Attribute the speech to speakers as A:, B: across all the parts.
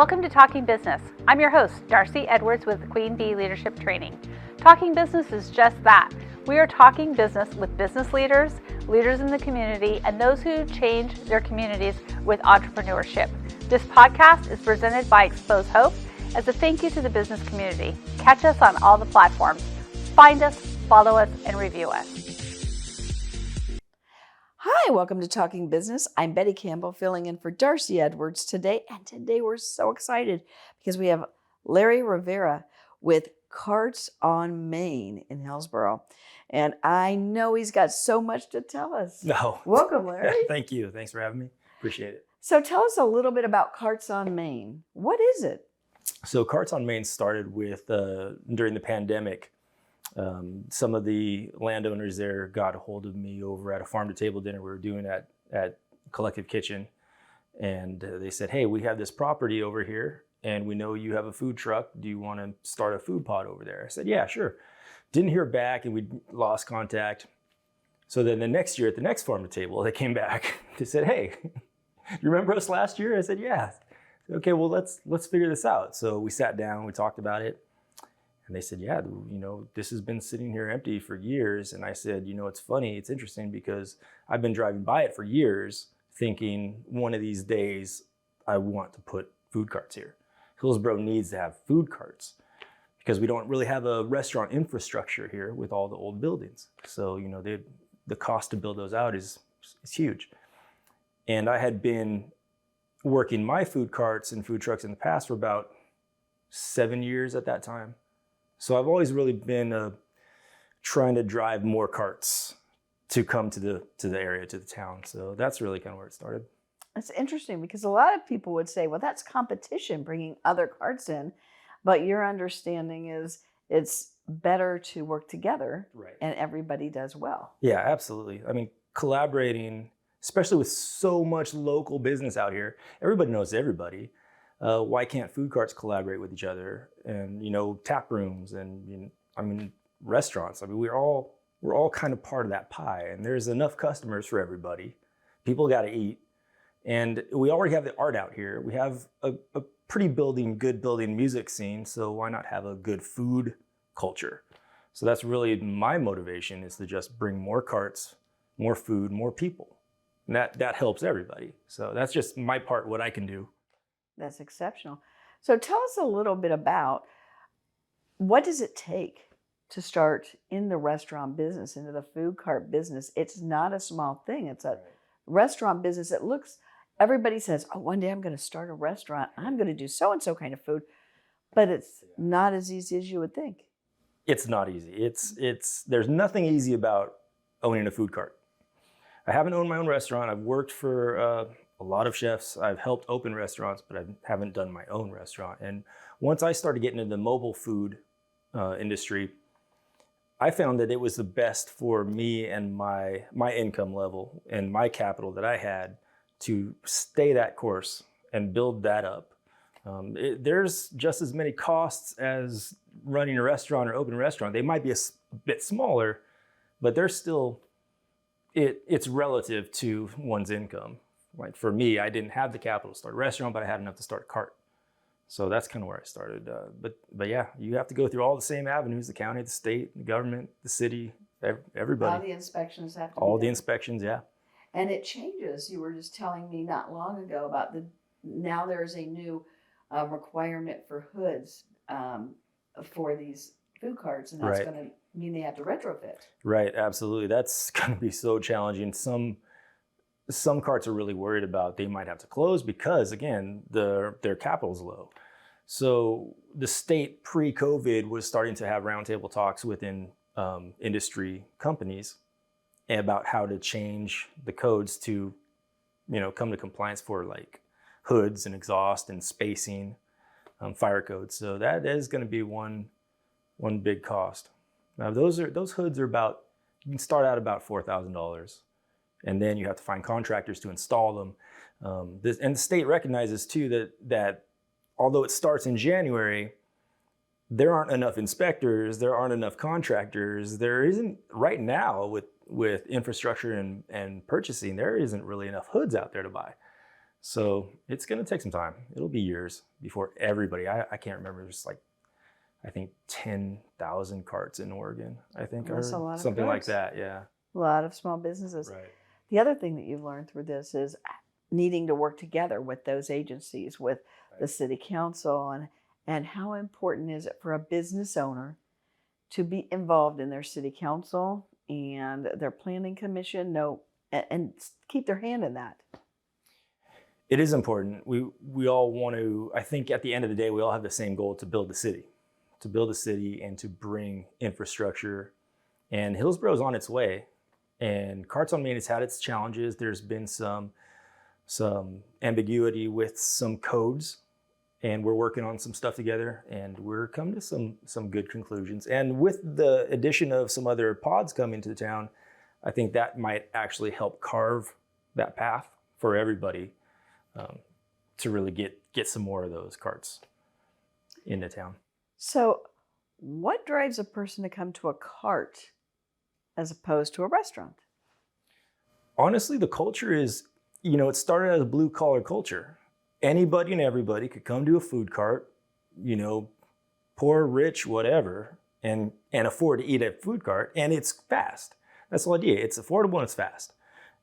A: Welcome to Talking Business. I'm your host, Darcy Edwards with Queen Bee Leadership Training. Talking Business is just that. We are talking business with business leaders, leaders in the community, and those who change their communities with entrepreneurship. This podcast is presented by Xpose Hope as a thank you to the business community. Catch us on all the platforms. Find us, follow us, and review us.
B: Hi, welcome to Talking Business. I'm Betty Campbell filling in for Darcy Edwards today. And today we're so excited because we have Larry Rivera with Carts on Main in Hillsboro. And I know he's got so much to tell us.
C: No.
B: Welcome, Larry.
C: Thank you. Thanks for having me. Appreciate it.
B: So tell us a little bit about Carts on Main. What is it?
C: So Carts on Main started with, during the pandemic, some of the landowners there got a hold of me over at a farm to table dinner we were doing at Collective Kitchen. And they said, hey, we have this property over here and we know you have a food truck. Do you want to start a food pod over there? I said, yeah, sure. Didn't hear back and we lost contact. So then the next year at the next farm to table, they came back. They said, hey, you remember us last year? I said, yeah. Okay, well, let's figure this out. So we sat down, we talked about it. And they said, yeah, this has been sitting here empty for years. And I said, it's funny, it's interesting because I've been driving by it for years thinking one of these days I want to put food carts here. Hillsboro needs to have food carts because we don't really have a restaurant infrastructure here with all the old buildings. So, the cost to build those out is huge. And I had been working my food carts and food trucks in the past for about 7 years at that time. So I've always really been trying to drive more carts to come to the area, to the town. So that's really kind of where it started.
B: It's interesting because a lot of people would say, well, that's competition, bringing other carts in. But your understanding is it's better to work together, right? And everybody does well.
C: Yeah, absolutely. I mean, collaborating, especially with so much local business out here, everybody knows everybody. Why can't food carts collaborate with each other? And tap rooms and restaurants. I mean, we're all kind of part of that pie, and there's enough customers for everybody. People got to eat, and we already have the art out here. We have a pretty good building music scene. So why not have a good food culture? So that's really my motivation, is to just bring more carts, more food, more people, and that helps everybody. So that's just my part, what I can do.
B: That's exceptional. So tell us a little bit about what does it take to start in the restaurant business, into the food cart business. It's not a small thing. It's a restaurant business. Everybody says, oh, one day I'm going to start a restaurant. I'm going to do so-and-so kind of food. But it's not as easy as you would think.
C: It's not easy. There's nothing easy about owning a food cart. I haven't owned my own restaurant. I've worked for a lot of chefs. I've helped open restaurants, but I haven't done my own restaurant. And once I started getting into the mobile food industry, I found that it was the best for me and my income level and my capital that I had to stay that course and build that up. There's just as many costs as running a restaurant or opening a restaurant. They might be a bit smaller, but they're still, it's relative to one's income. Like for me, I didn't have the capital to start a restaurant, but I had enough to start a cart. So that's kind of where I started. But yeah, you have to go through all the same avenues: the county, the state, the government, the city, everybody.
B: All the inspections have to be
C: all
B: done.
C: The inspections, yeah.
B: And it changes. You were just telling me not long ago about now there's a new requirement for hoods for these food carts, and that's
C: Right.
B: going to mean they have to retrofit.
C: Right, absolutely. That's going to be so challenging. Some carts are really worried about they might have to close because, again, their capital's low. So the state pre-COVID was starting to have roundtable talks within industry companies about how to change the codes to, come to compliance for like hoods and exhaust and spacing, fire codes. So that is going to be one big cost. Now those hoods are you can start out about $4,000. And then you have to find contractors to install them. And the state recognizes too that although it starts in January, there aren't enough inspectors, there aren't enough contractors. There isn't right now with infrastructure and purchasing, there isn't really enough hoods out there to buy. So it's going to take some time. It'll be years before everybody, I can't remember, just like, I think 10,000 carts in Oregon, I think,
B: That's a
C: or
B: lot of
C: something like
B: carts.
C: that. Yeah.
B: A lot of small businesses.
C: Right.
B: The other thing that you've learned through this is needing to work together with those agencies, with the city council, and how important is it for a business owner to be involved in their city council and their planning commission, and keep their hand in that.
C: It is important. We all want to, I think at the end of the day, we all have the same goal to build a city and to bring infrastructure. And Hillsborough is on its way. And Carts on Main has had its challenges. There's been some ambiguity with some codes, and we're working on some stuff together, and we're coming to some good conclusions. And with the addition of some other pods coming to town, I think that might actually help carve that path for everybody to really get some more of those carts into town.
B: So what drives a person to come to a cart as opposed to a restaurant?
C: Honestly, the culture is, it started as a blue collar culture. Anybody and everybody could come to a food cart, poor, rich, whatever, and afford to eat at a food cart, and it's fast. That's the idea. It's affordable and it's fast,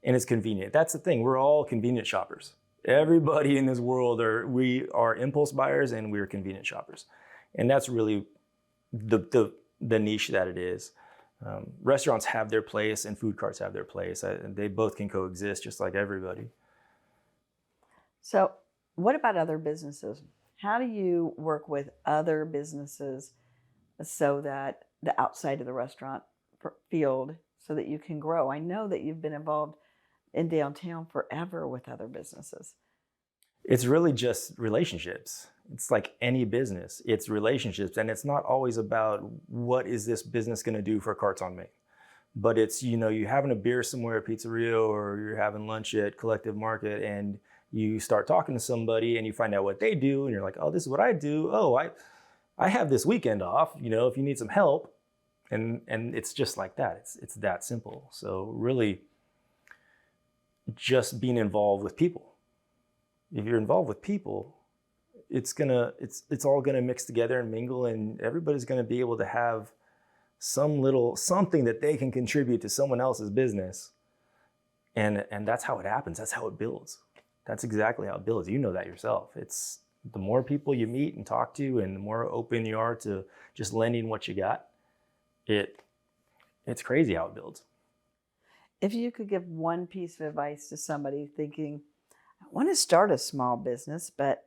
C: and it's convenient. That's the thing. We're all convenient shoppers. Everybody in this world we are impulse buyers, and we're convenient shoppers, and that's really the niche that it is. Restaurants have their place and food carts have their place. They both can coexist just like everybody.
B: So what about other businesses? How do you work with other businesses so that the outside of the restaurant field, so that you can grow? I know that you've been involved in downtown forever with other businesses.
C: It's really just relationships. It's like any business. It's relationships, and it's not always about what is this business going to do for Carts on Main. But it's, you're having a beer somewhere at Pizzeria, or you're having lunch at Collective Market, and you start talking to somebody and you find out what they do, and you're like, oh, this is what I do. Oh, I have this weekend off, if you need some help. And it's just like that. It's that simple. So really just being involved with people. If you're involved with people, it's all gonna mix together and mingle, and everybody's gonna be able to have something that they can contribute to someone else's business. And that's how it happens. That's how it builds. That's exactly how it builds. You know that yourself. It's the more people you meet and talk to, and the more open you are to just lending what you got, it's crazy how it builds.
B: If you could give one piece of advice to somebody thinking, I want to start a small business, but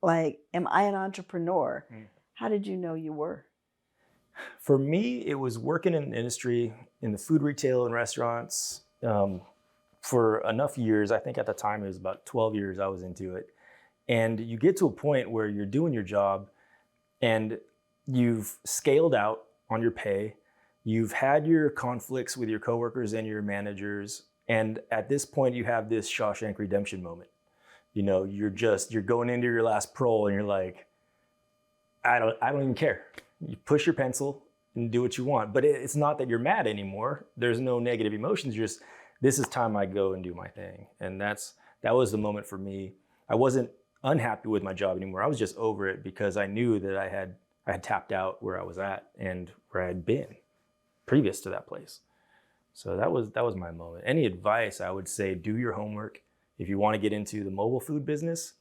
B: am I an entrepreneur? How did you know you were?
C: For me, it was working in an industry, in the food retail and restaurants, for enough years. I think at the time it was about 12 years I was into it. And you get to a point where you're doing your job and you've scaled out on your pay. You've had your conflicts with your coworkers and your managers. And at this point, you have this Shawshank Redemption moment. You're going into your last prole and you're like, I don't even care. You push your pencil and do what you want. But it's not that you're mad anymore. There's no negative emotions. You're just, this is time I go and do my thing. And that was the moment for me. I wasn't unhappy with my job anymore. I was just over it because I knew that I had tapped out where I was at and where I had been previous to that place. So that was my moment. Any advice, I would say, do your homework. If you want to get into the mobile food business,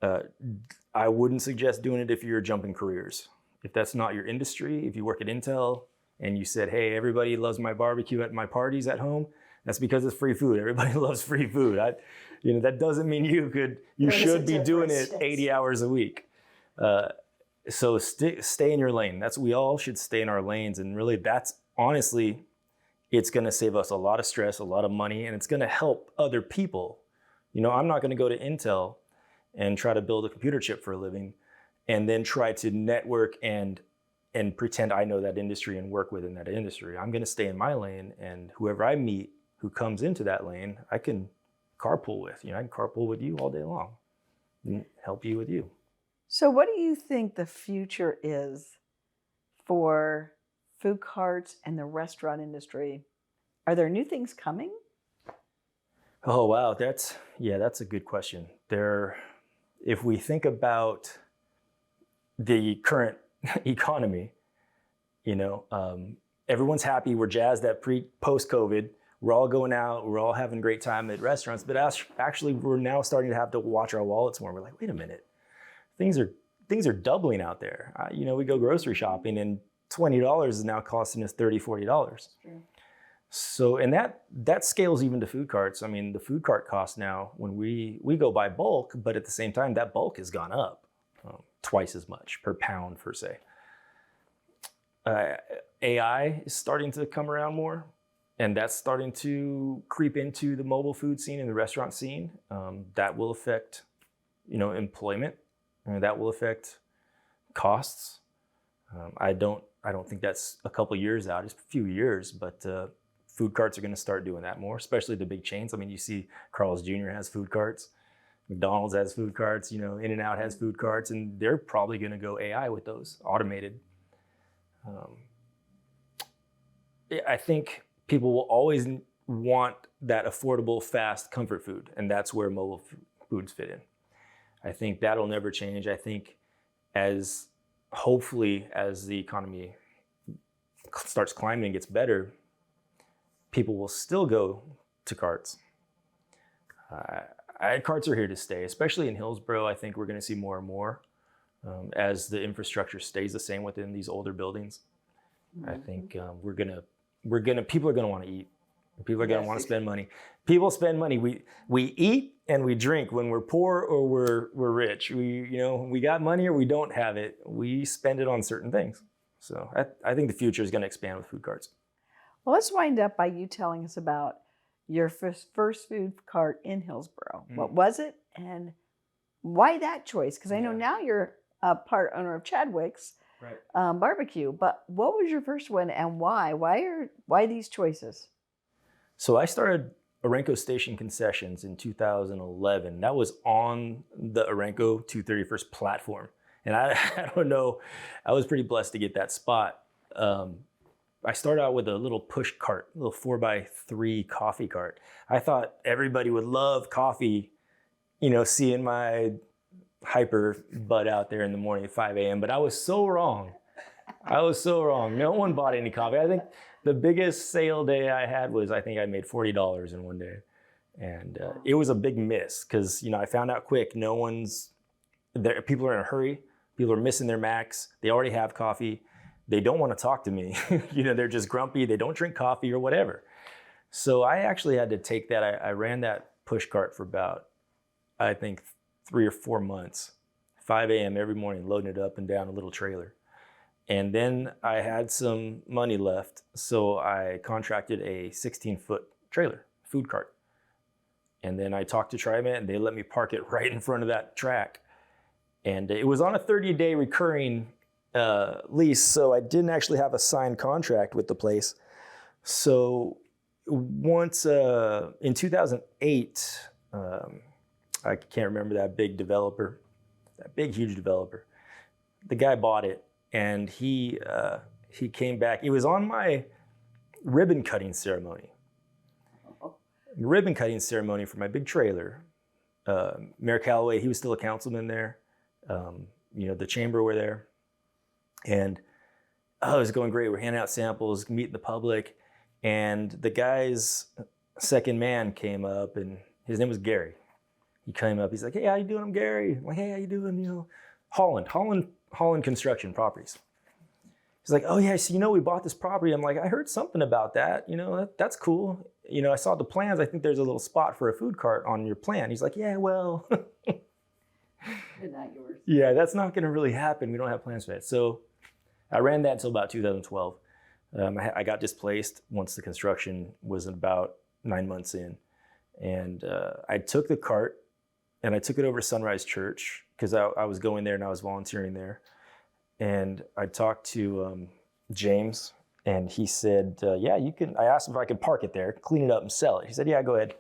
C: I wouldn't suggest doing it if you're jumping careers. If that's not your industry, if you work at Intel and you said, hey, everybody loves my barbecue at my parties at home, that's because it's free food. Everybody loves free food. That doesn't mean you should be doing it 80 hours a week. So stay in your lane. We all should stay in our lanes. And really that's honestly, it's going to save us a lot of stress, a lot of money, and it's going to help other people. I'm not going to go to Intel and try to build a computer chip for a living and then try to network and pretend I know that industry and work within that industry. I'm going to stay in my lane, and whoever I meet who comes into that lane, I can carpool with. I can carpool with you all day long and help you with you.
B: So what do you think the future is for food carts and the restaurant industry? Are there new things coming?
C: Oh, wow. That's a good question. If we think about the current economy, everyone's happy. We're jazzed at post-COVID. We're all going out. We're all having a great time at restaurants. But actually, we're now starting to have to watch our wallets more. We're like, wait a minute, things are doubling out there. We go grocery shopping, and $20 is now costing us $30, $40. So, and that scales even to food carts. I mean, the food cart cost now, when we go by bulk, but at the same time, that bulk has gone up twice as much per pound, per se. AI is starting to come around more, and that's starting to creep into the mobile food scene and the restaurant scene. That will affect, employment, and that will affect costs. I don't think that's a couple years out, it's a few years, but food carts are going to start doing that more, especially the big chains. I mean, you see Carl's Jr. has food carts, McDonald's has food carts, In-N-Out has food carts, and they're probably going to go AI with those, automated. I think people will always want that affordable, fast comfort food, and that's where mobile foods fit in. I think that'll never change. I think hopefully as the economy starts climbing and gets better, people will still go to carts. Carts are here to stay, especially in Hillsboro. I think we're going to see more and more as the infrastructure stays the same within these older buildings. I think people are going to want to eat. People are going to want to spend money. People spend money. We eat and we drink when we're poor or we're rich. We got money or we don't have it. We spend it on certain things. So I think the future is going to expand with food carts.
B: Well, let's wind up by you telling us about your first food cart in Hillsboro. What was it, and why that choice? Because I know now you're a part owner of Chadwick's barbecue, but what was your first one and why? Why these choices?
C: So I started Orenco Station Concessions in 2011. That was on the Orenco 231st platform. And I don't know, I was pretty blessed to get that spot. I started out with a little push cart, a little 4x3 coffee cart. I thought everybody would love coffee, seeing my hyper butt out there in the morning at 5 a.m. But I was so wrong. No one bought any coffee. I think the biggest sale day I had was, I think I made $40 in one day. And it was a big miss because, I found out quick, no one's there. People are in a hurry. People are missing their max. They already have coffee. They don't want to talk to me. They're just grumpy. They don't drink coffee or whatever. So I actually had to take that. I ran that push cart for about, I think, 3 or 4 months, 5 a.m. every morning, loading it up and down a little trailer. And then I had some money left. So I contracted a 16-foot trailer, food cart. And then I talked to TriMet and they let me park it right in front of that track. And it was on a 30-day recurring lease, so I didn't actually have a signed contract with the place. So once in 2008, I can't remember that big huge developer. The guy bought it, and he came back. It was on my ribbon cutting ceremony. Ribbon cutting ceremony for my big trailer. Mayor Callaway, he was still a councilman there. The chamber were there. And it was going great. We're handing out samples, meeting the public. And the guy's second man came up, and his name was Gary. He came up, he's like, "Hey, how you doing? I'm Gary." I'm like, "Hey, how you doing?" Holland Construction Properties. He's like, "Oh yeah, so we bought this property." I'm like, "I heard something about that. That's cool. I saw the plans. I think there's a little spot for a food cart on your plan." He's like, "Yeah, well."
B: Is that yours?
C: Yeah, that's not going to really happen. We don't have plans for that. So I ran that until about 2012. I got displaced once the construction was about 9 months in. And I took the cart and I took it over to Sunrise Church because I was going there and I was volunteering there. And I talked to James, and he said, "Yeah, you can." I asked him if I could park it there, clean it up and sell it. He said, "Yeah, go ahead."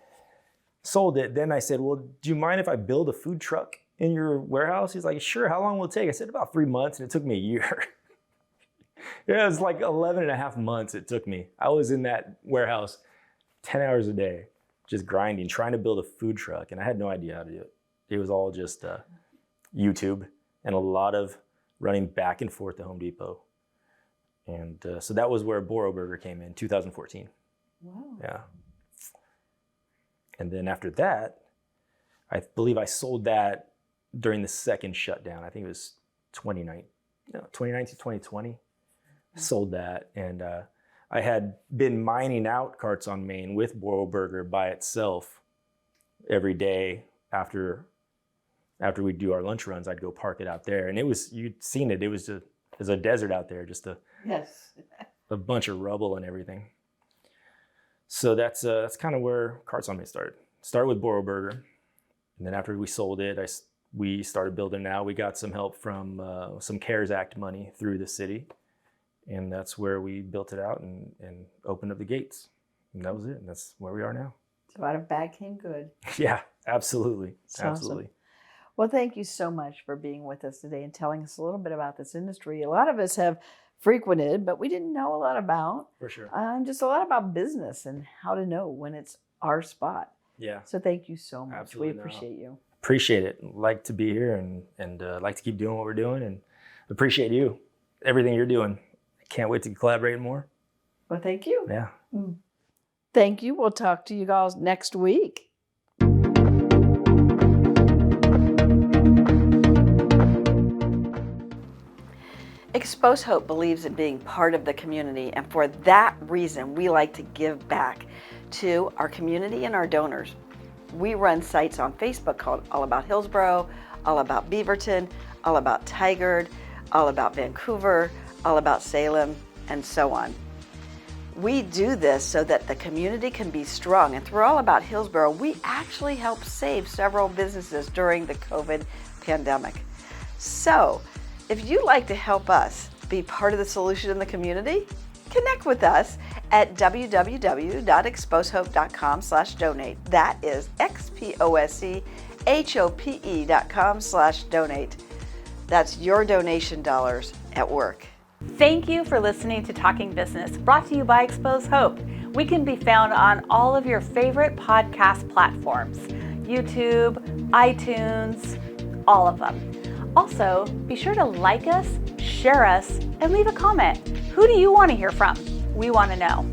C: Sold it. Then I said, "Well, do you mind if I build a food truck in your warehouse?" He's like, "Sure, how long will it take?" I said, "About 3 months," and it took me a year. Yeah, it was like 11 and a half months it took me. I was in that warehouse 10 hours a day, just grinding, trying to build a food truck. And I had no idea how to do it. It was all just YouTube and a lot of running back and forth to Home Depot. And so that was where Boro Burger came in, 2014.
B: Wow.
C: Yeah. And then after that, I believe I sold that during the second shutdown. I think it was 2019, 2020. Sold that. And I had been mining out carts on Main with Boro Burger by itself every day after we do our lunch runs. I'd go park it out there, and it was, you'd seen it. It was a desert out there, just
B: Yes.
C: a bunch of rubble and everything. So that's kind of where Carts on Main started. Started with Boro Burger, and then after we sold it, we started building it out. We got some help from some CARES Act money through the city, and that's where we built it out and opened up the gates. And that was it. And that's where we are now.
B: So out of bad came good.
C: Yeah, absolutely.
B: That's awesome.
C: Absolutely.
B: Well, thank you so much for being with us today and telling us a little bit about this industry. A lot of us have frequented, but we didn't know a lot about.
C: For sure.
B: Just a lot about business and how to know when it's our spot.
C: Yeah.
B: So thank you so much.
C: Absolutely.
B: We appreciate you.
C: Appreciate it. Like to be here and like to keep doing what we're doing, and appreciate you, everything you're doing. Can't wait to collaborate more.
B: Well, thank you.
C: Yeah.
B: Thank you. We'll talk to you guys next week. Xpose Hope believes in being part of the community, and for that reason, we like to give back to our community and our donors. We run sites on Facebook called All About Hillsboro, All About Beaverton, All About Tigard, All About Vancouver, All About Salem, and so on. We do this so that the community can be strong, and through All About Hillsboro, we actually helped save several businesses during the COVID pandemic. So, if you'd like to help us be part of the solution in the community, connect with us at www.xposehope.com/donate. That is XPOSCHOPE.com/donate. That's your donation dollars at work.
A: Thank you for listening to Talking Business, brought to you by Xpose Hope. We can be found on all of your favorite podcast platforms, YouTube, iTunes, all of them. Also, be sure to like us, share us, and leave a comment. Who do you want to hear from? We want to know.